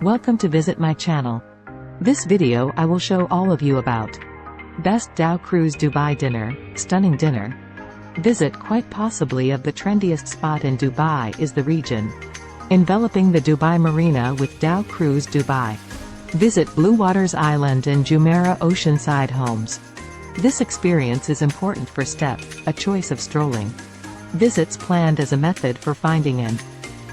Welcome to visit my channel. This video I will show all of you about Best Dhow Cruise Dubai Dinner, Stunning Dinner. Visit quite possibly of the trendiest spot in Dubai is the region enveloping the Dubai Marina with Dhow Cruise Dubai. Visit Blue Waters Island and Jumeirah Oceanside Homes. This experience is important for step, a choice of strolling. Visits planned as a method for finding an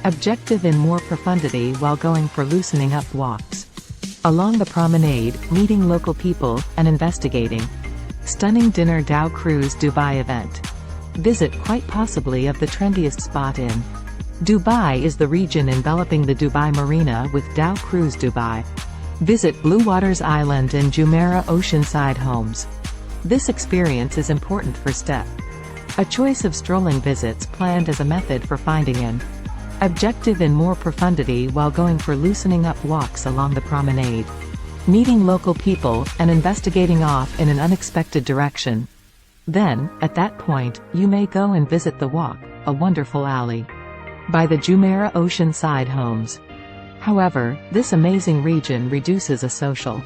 objective in more profundity while going for loosening up walks. Along the promenade, meeting local people, and investigating. Stunning dinner Dhow Cruise Dubai event. Visit quite possibly of the trendiest spot in Dubai is the region enveloping the Dubai Marina with Dhow Cruise Dubai. Visit Blue Waters Island and Jumeirah Oceanside Homes. This experience is important for step, a choice of strolling visits planned as a method for finding an objective in more profundity while going for loosening up walks along the promenade. Meeting local people, and investigating off in an unexpected direction. Then, at that point, you may go and visit the Walk, a wonderful alley by the Jumeirah Oceanside Homes. However, this amazing region reduces a social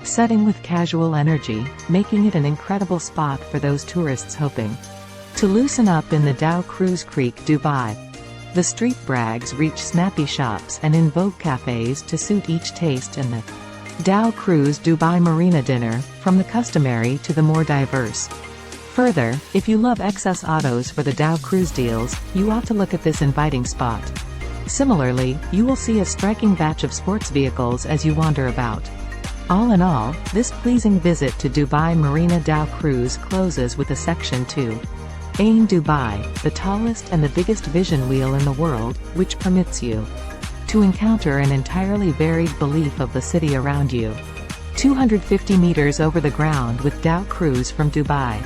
setting with casual energy, making it an incredible spot for those tourists hoping to loosen up in the Dhow Cruise Creek, Dubai. The street brags reach snappy shops and in vogue cafes to suit each taste in the Dhow Cruise Dubai Marina dinner, from the customary to the more diverse. Further, if you love excess autos for the Dhow Cruise deals, you ought to look at this inviting spot. Similarly, you will see a striking batch of sports vehicles as you wander about. All in all, this pleasing visit to Dubai Marina Dhow Cruise closes with a Section 2. Ain Dubai, the tallest and the biggest vision wheel in the world, which permits you to encounter an entirely varied belief of the city around you. 250 meters over the ground with Dhow Cruise from Dubai.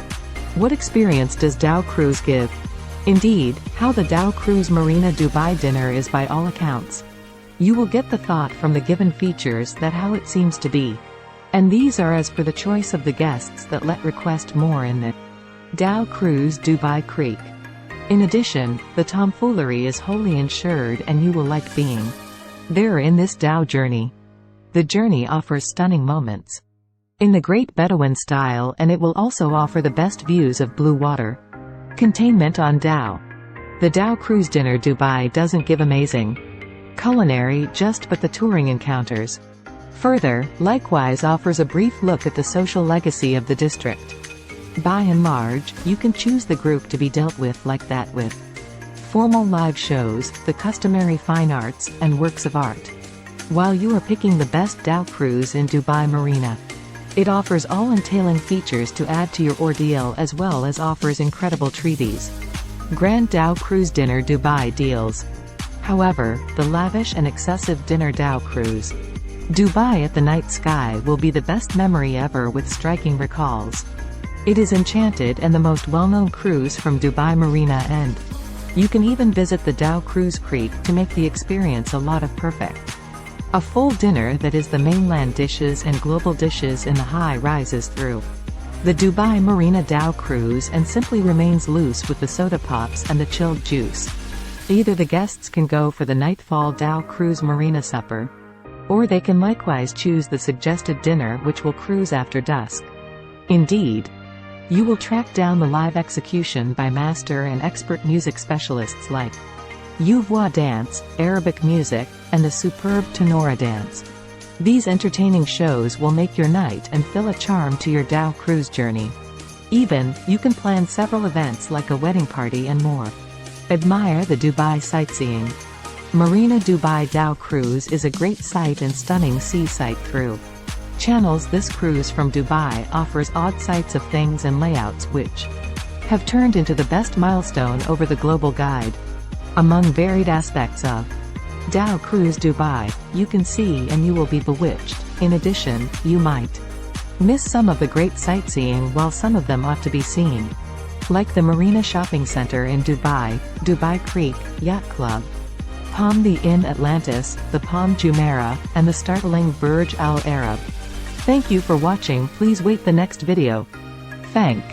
What experience does Dhow Cruise give? Indeed, how the Dhow Cruise Marina Dubai dinner is by all accounts. You will get the thought from the given features that how it seems to be. And these are as per the choice of the guests that let request more in the Dhow Cruise Dubai Creek. In addition, the tomfoolery is wholly insured and you will like being there in this Dhow journey. The journey offers stunning moments in the Great Bedouin style, and it will also offer the best views of blue water. Containment on Dhow. The Dhow Cruise Dinner Dubai doesn't give amazing culinary just but the touring encounters. Further, likewise offers a brief look at the social legacy of the district. By and large, you can choose the group to be dealt with like that with formal live shows, the customary fine arts, and works of art. While you are picking the best Dhow Cruise in Dubai Marina. It offers all entailing features to add to your ordeal as well as offers incredible treaties. Grand Dhow Cruise Dinner Dubai deals. However, the lavish and excessive dinner Dhow Cruise Dubai at the night sky will be the best memory ever with striking recalls. It is enchanted and the most well-known cruise from Dubai Marina, and you can even visit the Dhow Cruise Creek to make the experience a lot of perfect. A full dinner that is the mainland dishes and global dishes in the high rises through the Dubai Marina Dhow Cruise and simply remains loose with the soda pops and the chilled juice. Either the guests can go for the nightfall Dhow Cruise Marina supper, or they can likewise choose the suggested dinner which will cruise after dusk. Indeed, you will track down the live execution by master and expert music specialists like Ouvwa dance, Arabic music, and the superb Tenora dance. These entertaining shows will make your night and fill a charm to your Dhow Cruise journey. Even, you can plan several events like a wedding party and more. Admire the Dubai sightseeing. Marina Dubai Dhow Cruise is a great sight and stunning sea sight through channels. This cruise from Dubai offers odd sights of things and layouts which have turned into the best milestone over the global guide. Among varied aspects of Dhow Cruise Dubai, you can see and you will be bewitched. In addition, you might miss some of the great sightseeing while some of them ought to be seen. Like the Marina Shopping Center in Dubai, Dubai Creek, Yacht Club, Palm the Inn Atlantis, the Palm Jumeirah, and the startling Burj Al Arab. Thank you for watching. Please wait the next video. Thank